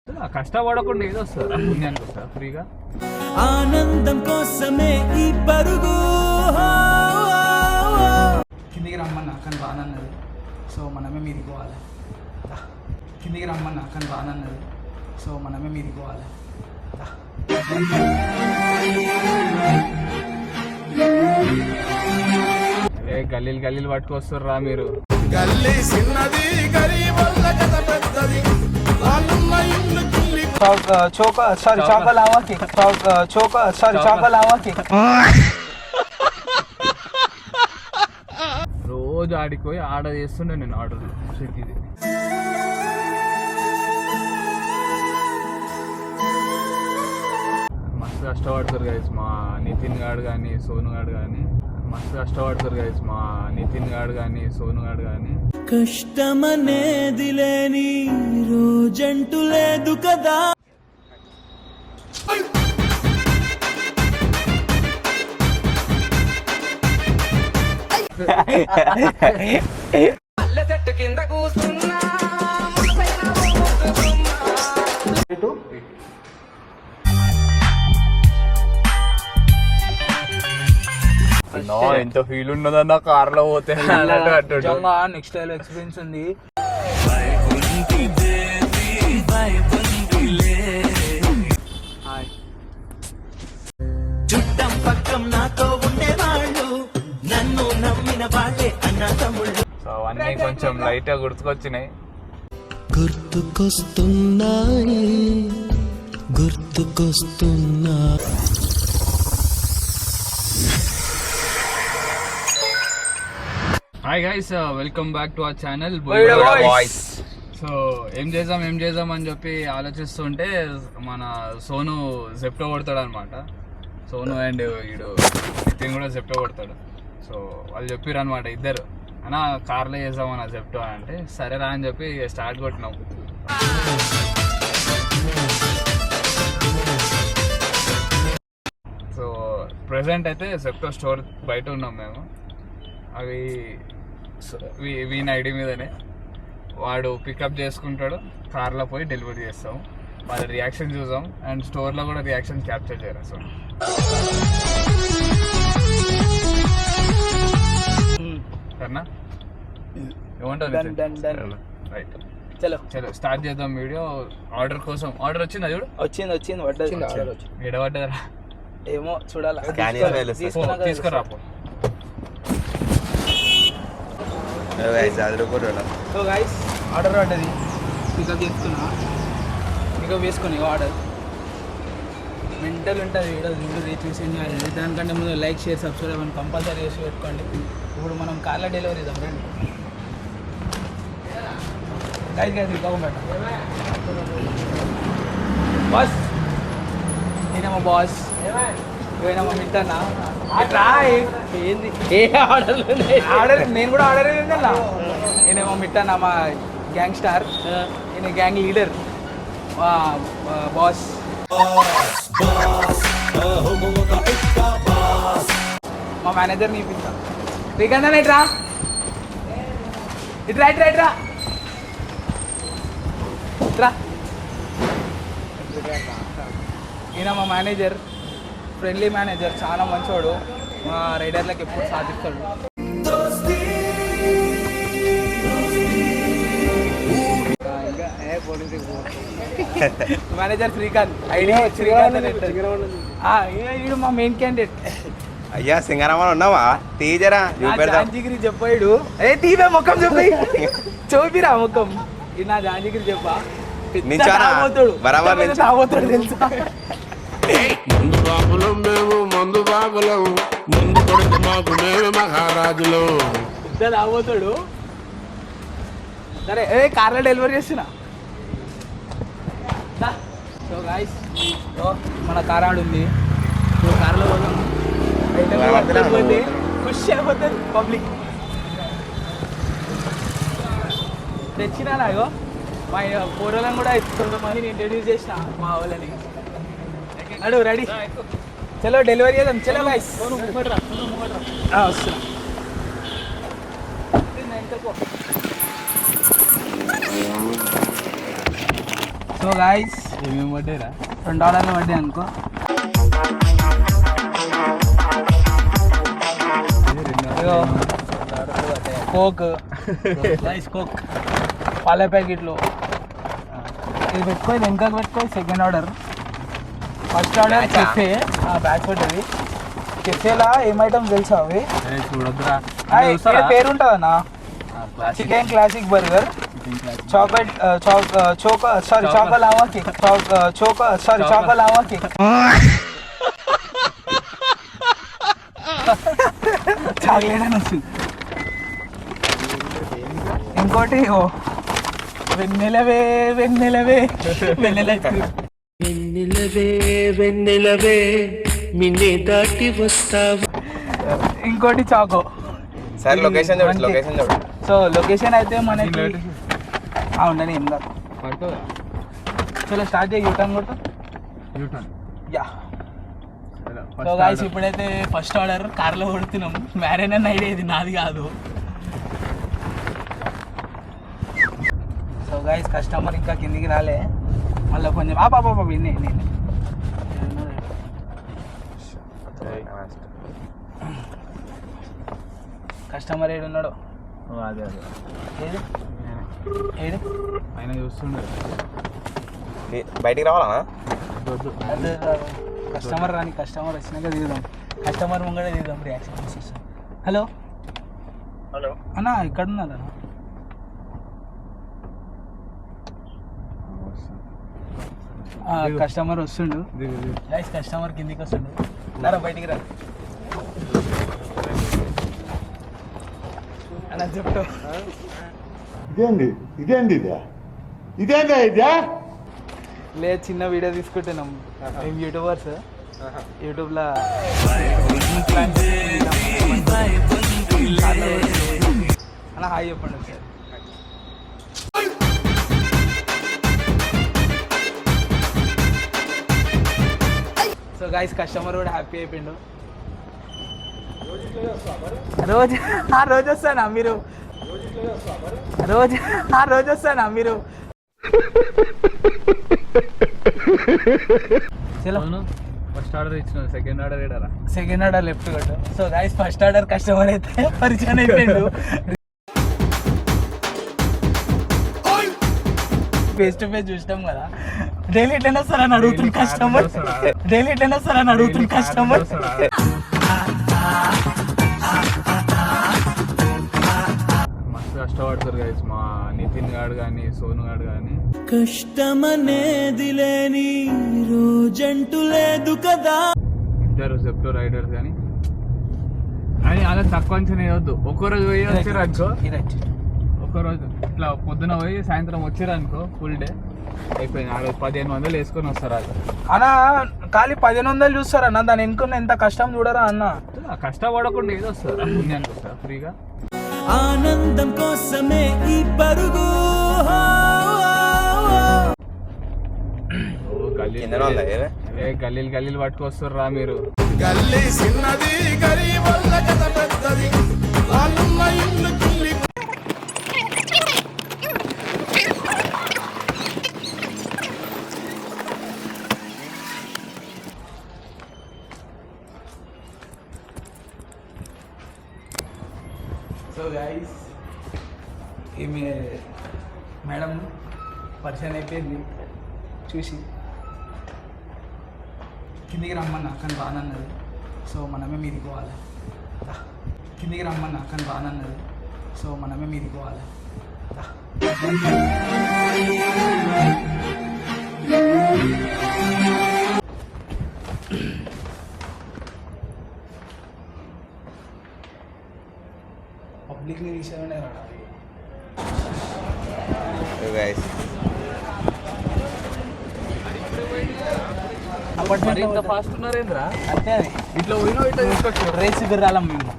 కష్టపడకుండా ఏదో వస్తుంది పుణ్యానికి వస్తుంది ఫ్రీగా. ఆనందం కోసమే ఈ పరుగు. కిందికి రమ్మన్నా కానీ బానన్నది, సో మనమే మీదికి పోవాలి. కిందికి రమ్మన్నా కానీ బానన్నది, సో మనమే మీదికి పోవాలి. అరే గల్లీలు గల్లీలు పట్టుకొస్తుర్రా మీరు. గల్లీ చిన్నది గరీబల్ల కథ పెద్దది రోజు ఆడిపోయి ఆడ చేస్తుండే నేను ఆర్డర్ స్విగ్గీది. మస్తు కష్టపడతారు గైస్ మా నితిన్ గాడు కానీ సోను గాడు కానీ. మస్తు కష్టపడతారు గైస్ మా నితిన్ గాడు కానీ సోను గాడు కానీ. కష్టమనేది లేని రోజంటూ లేదు కదా. కింద కూర్చున్నా ఎంత ఫీల్ ఉన్నదన్న కార్ లో పోతే నెక్స్ట్ టైం ఎక్స్పీరియన్స్ ఉంది. చుట్టం పక్కం నాతో ఉండేవాళ్ళు, నన్ను నమ్మిన వాళ్ళే అన్న తమ్ముళ్ళు. సో అవన్నీ కొంచెం లైట్ గా గుర్తుకొచ్చినాయి. గుర్తుకొస్తున్నాయి గుర్తుకొస్తున్నా. Hi guys, welcome back to our channel. So ఏం చేద్దాం అని చెప్పి ఆలోచిస్తుంటే మన సోను జెప్టో కొడతాడు అనమాట. సోను అండ్ వీడు నితిన్ కూడా జెప్టో కొడతాడు. సో వాళ్ళు చెప్పారు అనమాట ఇద్దరు, అన్న కార్లో చేద్దామన్నా జెప్టో అంటే సరేరా అని చెప్పి స్టార్ట్ కొట్టినాం. సో ప్రెసెంట్ అయితే జెప్టో స్టోర్ బయట ఉన్నాం మేము. అవి వీని ఐడి మీదనే వాడు పికప్ చేసుకుంటాడు, కార్లో పోయి డెలివరీ చేస్తాం. వాళ్ళ రియాక్షన్ చూసాం అండ్ స్టోర్లో కూడా రియాక్షన్ క్యాప్చర్ చేయరు. సో సరేనా ఏమంటారు? రైట్, చలో చలో స్టార్ట్ చేద్దాం వీడియో. ఆర్డర్ కోసం ఆర్డర్ వచ్చింది, చూడు వచ్చింది ఎడబడ్డరా ఏమో చూడాలి. తీసుకురా. సో గైస్ ఆర్డర్ పడ్డది, పికప్ వేసుకుని ఆర్డర్ మెంటల్ ఉంటుంది. వీడియో చూసేయండి. దానికంటే ముందు లైక్ షేర్ సబ్స్క్రైబ్ అని కంపల్సరీ చేసి పెట్టుకోండి. ఇప్పుడు మనం కార్లో డెలివరీ ఇద్దాం రండి. గైస్ ఇవ్వబట్ట బాస్, నేనేమో బాస్, ఏమైనా మిట్టన్నా ఏంది ఏ ఆర్డర్ నేను కూడా ఆర్డర్ ఏంటన్నా. నేనేమో మిట్టన్నా మా గ్యాంగ్ స్టార్, నేను గ్యాంగ్ లీడర్ బాస్. మా మేనేజర్ని ఇప్పించా. శ్రీకాంత్ ఇట్రా ఇట్రా ఇట్రా ఇట్రా ఇట్రా. ఈయన మా మేనేజర్, ఫ్రెండ్లీ మేనేజర్, చాలా మంచోడు. మా రైడర్లకు ఎప్పుడు సాధిస్తాడు. Manager Srikanth, idea Srikanth. వీడు మా మెయిన్ క్యాండిడేట్. అయ్యా సింగరామన్ ఉన్నావా? తీజరా జాంజిగిరి చెప్పాడు. ఏ తీవే ముఖం చెప్పి చూపిరా ముఖం. ఇది నా జాంజిగిరి చెప్పా. తాగుతాడు తెలుసా? ముందు బాబులం మేము, ముందు బాబులం, ముందు కొడుకు మాకు మేము మహారాజులు. ఇద్దరు తాగుతాడు. సరే ఏ కార్లో డెలివరీ చేస్తున్నా. సో గాయ్స్ మన కార్ ఆడుంది. ఇప్పుడు కార్లో పోదాం. ఖుషి అయిపోతుంది పబ్లిక్. తెచ్చినా నాగో మా పూర్వలను కూడా 9 మందిని ఇంట్రడ్యూస్ చేసిన మా వాళ్ళని. అడు రెడీ, చలో డెలివరీ చేద్దాం. చలో గైస్ వస్తున్నా. సో గాయస్ ఏమేమి పడ్డారా? $2 పడ్డాయి అనుకో. ఇదిగో కోక్ రైస్ కోక్ పాల ప్యాకెట్లు ఇది పెట్టుకో, ఇది వెనకకు పెట్టుకో. Second order. First order cafe batch ఉంటుంది. కెఫేలా ఏం ఐటమ్స్ తెలుసా అవి? చూడొద్దురా. పేరు ఉంటుందన్నా, chicken classic burger, chocolate choco lava cake, choco lava cake, chocolate అని వస్తుంది. ఇంకోటి వెన్నెలవే వెన్నెలవే వెన్నెల ఐస్ క్రీమ్. వెన్నెలవే వెన్నెలవే మిన్నే దాటి వస్తావా. ఇంకోటి చాకో. సార్ లొకేషన్ చూడు, లొకేషన్ చూడు. సో లొకేషన్ అయితే మనకి ఉండని ఏం కాదు. పడుతుందా? చలో స్టార్ట్ చేయి. యూటర్న్ కొట్టు. యూటర్న్. యా. సో గాయస్ ఇప్పుడైతే ఫస్ట్ ఆర్డర్ కార్లో కొడుతున్నాం. మ్యారేన్ అన్న ఐడియా, ఇది నాది కాదు. సో గాయస్ కస్టమర్ ఇంకా కిందికి రాలే. మళ్ళీ కొంచెం బాబా విన్నే నేను కస్టమర్ ఏడున్నాడు? అదే అదే ఏది ఏది ఆయన చూస్తుండే. బయటికి రావాలా? అదే కస్టమర్ రాని, కస్టమర్ వచ్చినాక దిగుదాం. కస్టమర్ ముంగడే దిగుదాం. రియాక్షన్. హలో హలో అన్న ఇక్కడ ఉన్నదా? కస్టమర్ వస్తుండు. గైస్ కస్టమర్ కిందికి వస్తుండు. రా బయటికి రా అన్న చెప్తా. ఇదేందా ఇదే? లేదు, చిన్న వీడియో తీసుకుంటున్నాం. మేము యూట్యూబర్స్. యూట్యూబ్లో అలా హాయ్ చెప్పండి ఒకసారి. సో గైస్ కస్టమర్ కూడా హ్యాపీ అయిపోయిండు. రోజు వస్తానా మీరు? రోజు వస్తానా మీరు? చలో ఫస్ట్ ఆర్డర్ ఇచ్చిన, సెకండ్ ఆర్డర్ ఏడారా? సెకండ్ ఆర్డర్ లెఫ్ట్ కొట్టు. So guys first order customer అయితే పరిచయం అయిపోయిండు. ఫేస్ టు ఫేస్ చూసినాం కదా. డైలీ ఎట్లైనా వస్తారని అడుగుతుంది కస్టమర్. మస్తు కష్టపడతారు గైస్ మా నితిన్ గాడు కానీ సోను గాడు కానీ. కష్టమనేది లేని రోజంటూ లేదు కదా. ఇద్దరు జెప్టో రైడర్స్ కానీ అని అలా తక్కువ అంచనా వేయొద్దు. ఒక్కరోజు పోయి వచ్చారు అనుకో, ఒక్కరోజు ఇట్లా పొద్దున పోయి సాయంత్రం వచ్చారు అనుకో, ఫుల్ డే అయిపోయింది. ఆ రోజు 1500 వేసుకొని వస్తారు. అది అన్న ఖాళీ 1500 చూస్తారన్న, దాని వెనుకున్న ఎంత కష్టం చూడరా అన్న. కష్టపడకుండా ఏదో వస్తారు పుణ్యానికి వస్తారు ఫ్రీగా. ఆనందం కోసమే ఈ పరుగు. గల్లీలు పట్టుకొస్తారు రా మీరు. గల్లీ చిన్నది గరీబుల కథ పెద్దది, వాళ్ళున్న ఇల్లు కిల్లి. సో గైస్ ఈమె మేడం పరిచయం అయిపోయింది. చూసి కిందికి రమ్మన్నా కానీ బానన్నది. సో మనమే మీదికి పోవాలి. కిందికి రమ్మన్నా కానీ బానన్నది. సో మనమే మీదికి పోవాలి. పబ్లిక్ని తీసేవాడే రాడా. ఇంత ఫాస్ట్ ఉన్నారేంద్రా? అంతే అది. ఇట్లా పోయినా ఇట్లా తీసుకొచ్చారు. రేస్ గుర్రాలం మేము.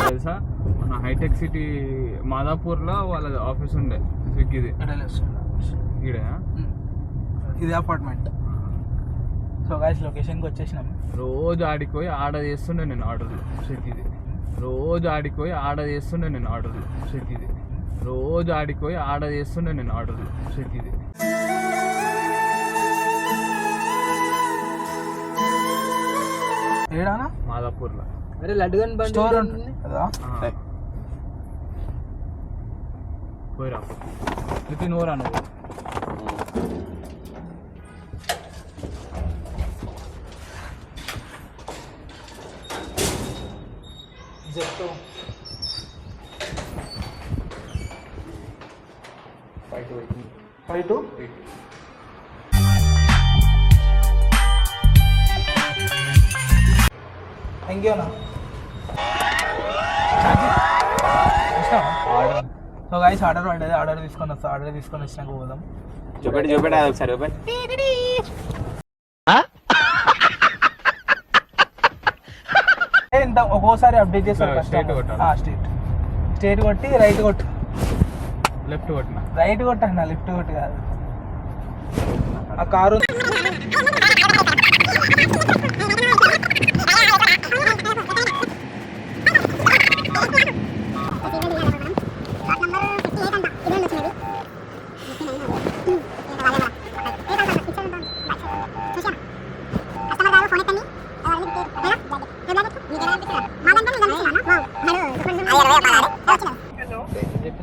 తెలుసా మన హైటెక్ సిటీ మాదాపూర్లో వాళ్ళ ఆఫీస్ ఉండే స్విగ్గీది. ఈడే ఇది అపార్ట్మెంట్. సో గైస్ లొకేషన్కి వచ్చేసినాం. రోజు ఆడికి పోయి ఆర్డర్ చేస్తుండే నేను. ఆర్డర్లు స్విగ్గీది రోజు ఆడిపోయి ఆడ చేస్తుండే నేను ఆర్డర్లు స్విగ్గీది. రోజు ఆడిపోయి ఆడ చేస్తుండే నేను ఆర్డర్లు స్విగ్గీది. ఏడానా మాదాపూర్లో. అరే లడ్డుగన్ బండి స్టోర్ ఉంటుంది కదా. పోయిరా నితిన్ ఊరా నువ్వు. జెప్టో 5 థ్యాంక్ యూ అన్న. ఆర్డర్. సో గైస్ ఆర్డర్ పడ్డది, ఆర్డర్ తీసుకొని వస్తా. ఆర్డర్ తీసుకొని వచ్చినాక పోదాం. చూపెట్టి ఒకసారి చూపెట్టి. ఇంత ఒక్కోసారి అప్డేట్ చేస్తారు. Straight కొట్టాలి. స్ట్రేట్ కొట్టి రైట్ కొట్టు. లెఫ్ట్ కొట్టిన. రైట్ కొట్టన్నా, లెఫ్ట్ కొట్టు కాదు. ఆ కారు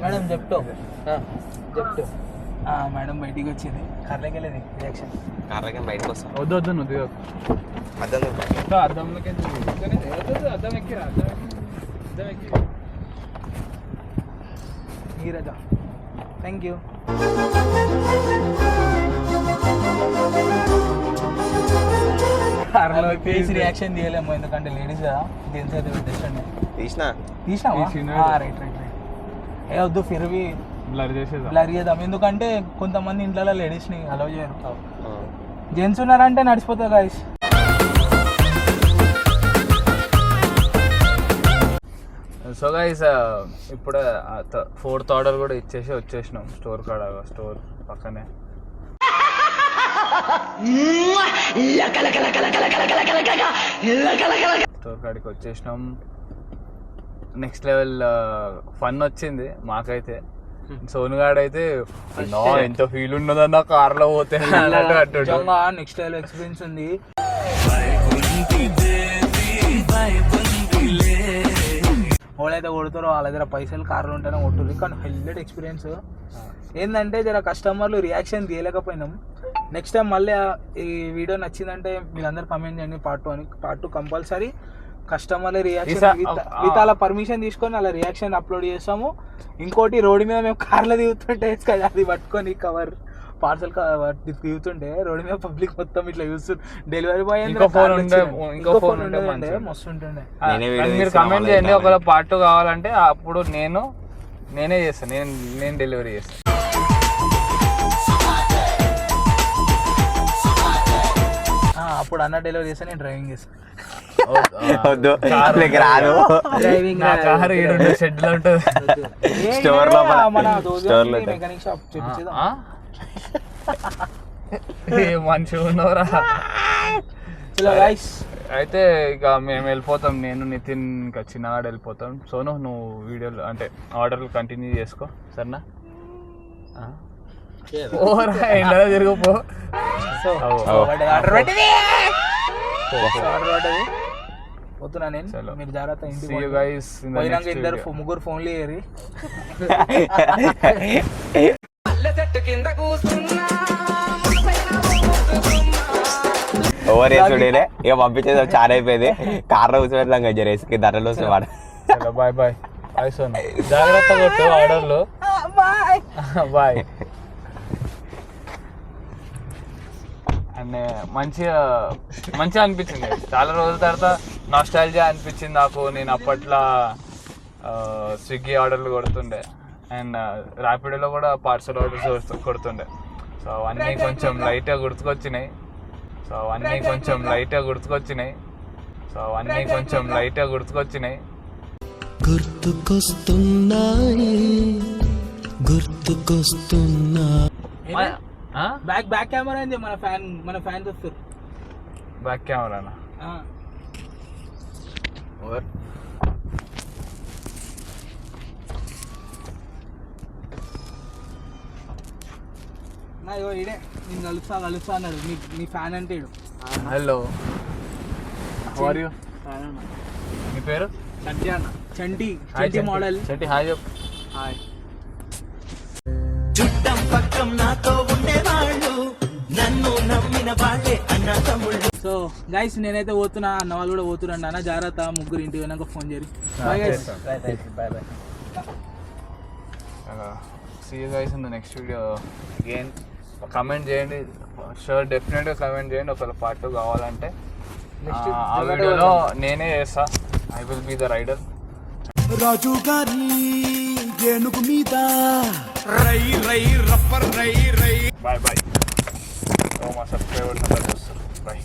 మేడం చెప్తా. మేడం బయటికి వచ్చింది. కార్లోకి వెళ్ళేది రియాక్షన్. కార్లకి బయటకు వస్తాం. వద్దు నువ్వు దిగకు. అర్థం అద్దంలోకి అద్దం ఎక్కిరా. అద్దం ఎక్కి. Neeraja thank you. Face reaction తీయలేము ఎందుకంటే లేడీస్ కదా. జెంట్స్ అయితే పెట్టేసండి. తీసినావా? రైట్. ఏ వద్దు ఫిర్వి బ్లర్ చేసేదా. బ్లర్ చేద్దాం. ఎందుకంటే కొంతమంది ఇంట్లో లేడీస్ని అలౌ చేయరు. జెంట్స్ ఉన్నారంటే నడిచిపోతుంది గాయస్. సో గైస్ ఇప్పుడు 4th ఆర్డర్ కూడా ఇచ్చేసి వచ్చేసినాం స్టోర్ కాడ. స్టోర్ పక్కనే. స్టోర్ కాడికి వచ్చేసినాం. నెక్స్ట్ లెవెల్ ఫన్ వచ్చింది మాకైతే. సోనుగాడు అయితే ఎంత ఫీల్ ఉన్నదన్న కార్లో పోతే నెక్స్ట్ లెవెల్ ఎక్స్పీరియన్స్ ఉంది. వాళ్ళైతే కొడుతారో వాళ్ళ దగ్గర పైసలు కార్లు ఉంటేనే కొట్టుర్రు. కానీ హైలైట్ ఎక్స్పీరియన్స్ ఏంటంటే జర కస్టమర్లు రియాక్షన్ తీయలేకపోయినాం. నెక్స్ట్ టైం మళ్ళీ ఈ వీడియో నచ్చిందంటే మీరందరూ కమెంట్ చేయండి. పార్ట్ 2 కంపల్సరీ కస్టమర్ల రియాక్షన్ విత్ అలా పర్మిషన్ తీసుకొని అలా రియాక్షన్ అప్లోడ్ చేస్తాము. ఇంకోటి రోడ్డు మీద మేము కార్లో దిగుతుంటే అది పట్టుకొని కవర్ పార్సల్ దిగుతుంటే రోడ్డు మీద పబ్లిక్ మొత్తం ఇట్లా చూస్తుంటే డెలివరీ బాయ్ ఇంకో ఫోన్ ఉండే మస్తు ఉంటుండే. మీరు కమెంట్ చేయండి. ఒకవేళ పార్ట్ 2 కావాలంటే అప్పుడు నేనే చేస్తాను. నేను డెలివరీ చేస్తాను. అప్పుడు అన్న డెలివరీ చేస్తే నేను డ్రైవింగ్ చేస్తాను. రాదు. కారు షెడ్ లో ఉంటుంది. మెకానిక్ షాప్ చూపించేదా మంచిగా ఉన్నవరా. గైస్ అయితే ఇక మేము వెళ్ళిపోతాం. నేను నితిన్ ఇంకా చిన్నగాడు వెళ్ళిపోతాం. సోను నువ్వు వీడియోలు అంటే ఆర్డర్లు కంటిన్యూ చేసుకో సరేనా. ఓరా ఎండలో తిరుగుపో. ఆర్డర్ పట్టింది పోతున్నా నేను. మీరు జాగ్రత్త. ఇంటికి పోయినాక ఇద్దరు ముగ్గురు ఫోన్లు చేయరు. ఓవర్ వేసుడే ఇక పంపించేది చాలా అయిపోయింది. కార్లో కూర్చోబెడతాం కదా జరేసుకి ధరలో వాడు. Bye bye. బాయ్ సోను. జాగ్రత్త కొట్టు ఆర్డర్లు. బాయ్. అండ్ మంచిగా అనిపించింది. చాలా రోజుల తర్వాత నాస్టాల్జియా అనిపించింది నాకు. నేను అప్పట్లో స్విగ్గీ ఆర్డర్లు కొడుతుండే అండ్ ర్యాపిడోలో కూడా పార్సల్ ఆర్డర్స్ కొడుతుండే. సో అవన్నీ కొంచెం లైట్గా గుర్తుకొచ్చినాయి. బ్యాక్ కెమెరా ఏంది? మన ఫ్యాన్స్ వస్తారు. బ్యాక్ కెమెరానా? నా ఇగో ఈడే నేను కలుస్తా అన్నాడు నీ ఫ్యాన్ అంటే ఈడు. Hello how are you? మీ పేరు? చంటి అన్న. చంటి మోడల్. చంటి హాయ్ చెప్పు. హాయ్. చుట్టం పక్కం నాతో ఉండేవాళ్ళు నన్ను నమ్మిన వాళ్ళే అన్న తమ్ముళ్ళు. సో గైస్ నేనైతే పోతున్నా, అన్న వాళ్ళు కూడా పోతురండి. అన్న జాగ్రత్త, ముగ్గురు ఇంటికి పోయినాక ఫోన్ చేయరు. Bye guys. Bye bye. See you guys in the next video again. Comment చేయండి, షూర్ డెఫినెట్గా కమెంట్ చేయండి ఒకవేళ పార్ట్ 2 కావాలంటే. ఆ వీడియోలో నేనే చేస్తా, I will be the rider. రాజు గారి ఏనుగు మీద రై రై రప్పర్ రై రై బాయ్ బాయ్. మా సబ్స్క్రైబర్స్ అందరూ చూస్తారు. బాయ్.